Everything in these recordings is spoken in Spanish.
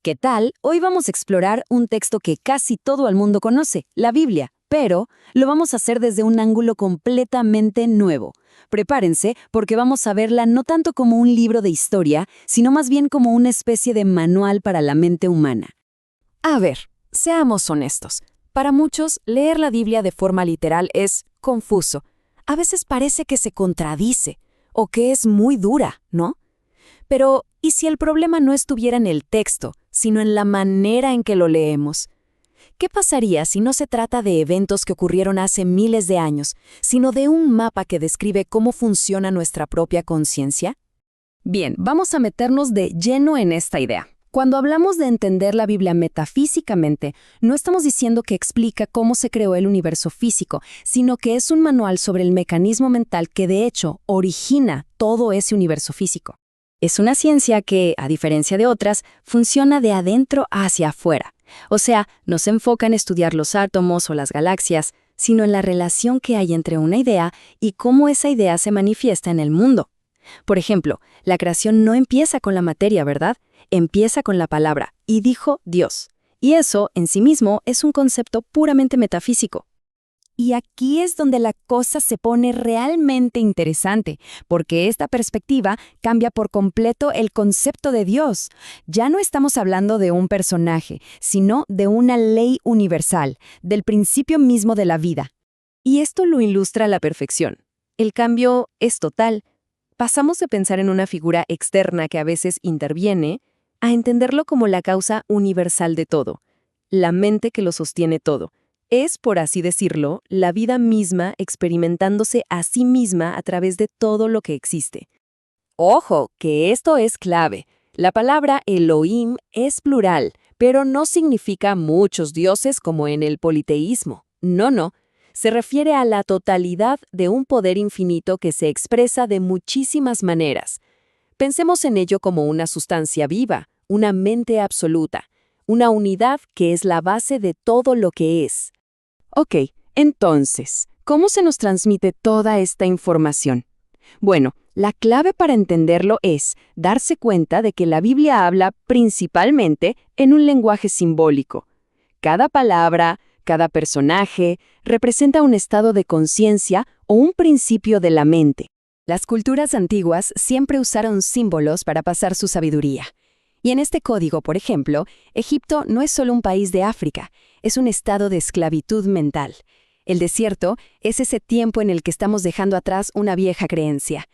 ¿Qué tal? Hoy vamos a explorar un texto que casi todo el mundo conoce, la Biblia, pero lo vamos a hacer desde un ángulo completamente nuevo. Prepárense porque vamos a verla no tanto como un libro de historia, sino más bien como una especie de manual para la mente humana. A ver, seamos honestos. Para muchos, leer la Biblia de forma literal es confuso. A veces parece que se contradice o que es muy dura, ¿no? Pero, ¿y si el problema no estuviera en el texto, sino en la manera en que lo leemos? ¿Qué pasaría si no se trata de eventos que ocurrieron hace miles de años, sino de un mapa que describe cómo funciona nuestra propia conciencia? Bien, vamos a meternos de lleno en esta idea. Cuando hablamos de entender la Biblia metafísicamente, no estamos diciendo que explica cómo se creó el universo físico, sino que es un manual sobre el mecanismo mental que de hecho origina todo ese universo físico. Es una ciencia que, a diferencia de otras, funciona de adentro hacia afuera. O sea, no se enfoca en estudiar los átomos o las galaxias, sino en la relación que hay entre una idea y cómo esa idea se manifiesta en el mundo. Por ejemplo, la creación no empieza con la materia, ¿verdad? Empieza con la palabra, y dijo Dios. Y eso, en sí mismo, es un concepto puramente metafísico. Y aquí es donde la cosa se pone realmente interesante, porque esta perspectiva cambia por completo el concepto de Dios. Ya no estamos hablando de un personaje, sino de una ley universal, del principio mismo de la vida. Y esto lo ilustra a la perfección. El cambio es total. Pasamos de pensar en una figura externa que a veces interviene, a entenderlo como la causa universal de todo, la mente que lo sostiene todo. Es, por así decirlo, la vida misma experimentándose a sí misma a través de todo lo que existe. Ojo, que esto es clave. La palabra Elohim es plural, pero no significa muchos dioses como en el politeísmo. No. Se refiere a la totalidad de un poder infinito que se expresa de muchísimas maneras. Pensemos en ello como una sustancia viva, una mente absoluta, una unidad que es la base de todo lo que es. Ok, entonces, ¿cómo se nos transmite toda esta información? Bueno, la clave para entenderlo es darse cuenta de que la Biblia habla principalmente en un lenguaje simbólico. Cada palabra, cada personaje, representa un estado de conciencia o un principio de la mente. Las culturas antiguas siempre usaron símbolos para pasar su sabiduría. Y en este código, por ejemplo, Egipto no es solo un país de África, es un estado de esclavitud mental. El desierto es ese tiempo en el que estamos dejando atrás una vieja creencia.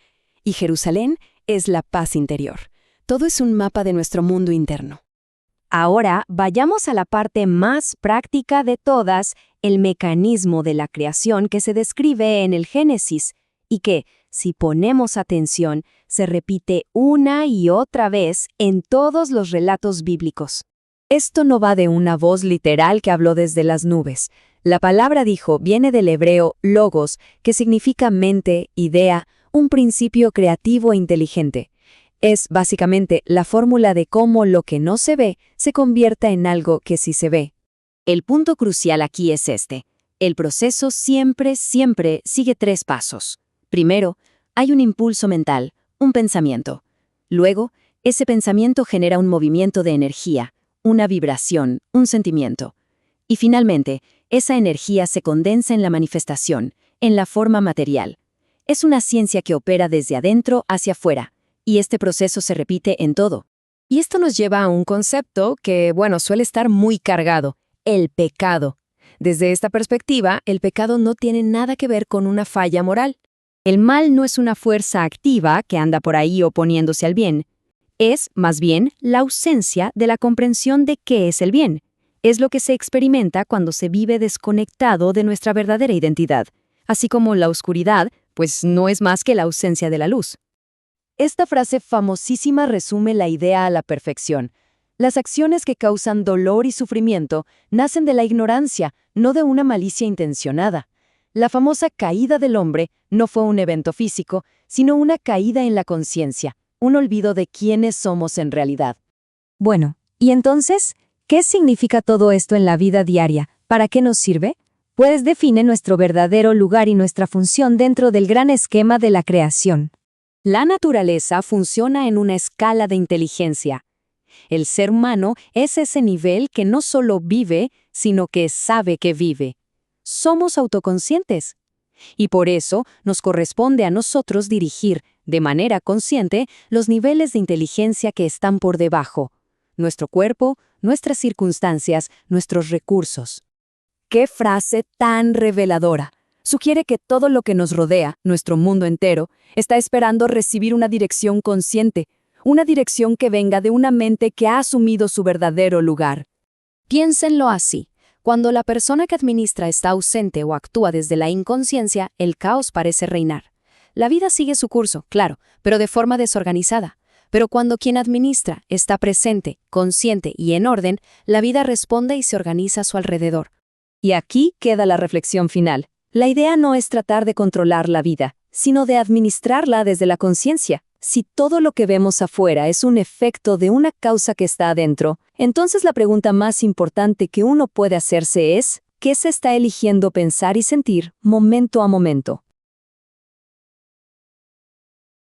Y Jerusalén es la paz interior. Todo es un mapa de nuestro mundo interno. Ahora, vayamos a la parte más práctica de todas, el mecanismo de la creación que se describe en el Génesis, y que, si ponemos atención, se repite una y otra vez en todos los relatos bíblicos. Esto no va de una voz literal que habló desde las nubes. La palabra dijo viene del hebreo logos, que significa mente, idea, un principio creativo e inteligente. Es básicamente la fórmula de cómo lo que no se ve se convierta en algo que sí se ve. El punto crucial aquí es este. El proceso siempre sigue 3 pasos. Primero, hay un impulso mental, un pensamiento. Luego, ese pensamiento genera un movimiento de energía, una vibración, un sentimiento. Y finalmente, esa energía se condensa en la manifestación, en la forma material. Es una ciencia que opera desde adentro hacia afuera, y este proceso se repite en todo. Y esto nos lleva a un concepto que, suele estar muy cargado, el pecado. Desde esta perspectiva, el pecado no tiene nada que ver con una falla moral. El mal no es una fuerza activa que anda por ahí oponiéndose al bien. Es, más bien, la ausencia de la comprensión de qué es el bien. Es lo que se experimenta cuando se vive desconectado de nuestra verdadera identidad. Así como la oscuridad, pues no es más que la ausencia de la luz. Esta frase famosísima resume la idea a la perfección. Las acciones que causan dolor y sufrimiento nacen de la ignorancia, no de una malicia intencionada. La famosa caída del hombre no fue un evento físico, sino una caída en la conciencia, un olvido de quiénes somos en realidad. Bueno, ¿y entonces qué significa todo esto en la vida diaria? ¿Para qué nos sirve? Pues define nuestro verdadero lugar y nuestra función dentro del gran esquema de la creación. La naturaleza funciona en una escala de inteligencia. El ser humano es ese nivel que no solo vive, sino que sabe que vive. Somos autoconscientes. Y por eso nos corresponde a nosotros dirigir, de manera consciente, los niveles de inteligencia que están por debajo. Nuestro cuerpo, nuestras circunstancias, nuestros recursos. ¡Qué frase tan reveladora! Sugiere que todo lo que nos rodea, nuestro mundo entero, está esperando recibir una dirección consciente, una dirección que venga de una mente que ha asumido su verdadero lugar. Piénsenlo así. Cuando la persona que administra está ausente o actúa desde la inconsciencia, el caos parece reinar. La vida sigue su curso, claro, pero de forma desorganizada. Pero cuando quien administra está presente, consciente y en orden, la vida responde y se organiza a su alrededor. Y aquí queda la reflexión final. La idea no es tratar de controlar la vida, sino de administrarla desde la conciencia. Si todo lo que vemos afuera es un efecto de una causa que está adentro, entonces la pregunta más importante que uno puede hacerse es, ¿qué se está eligiendo pensar y sentir momento a momento?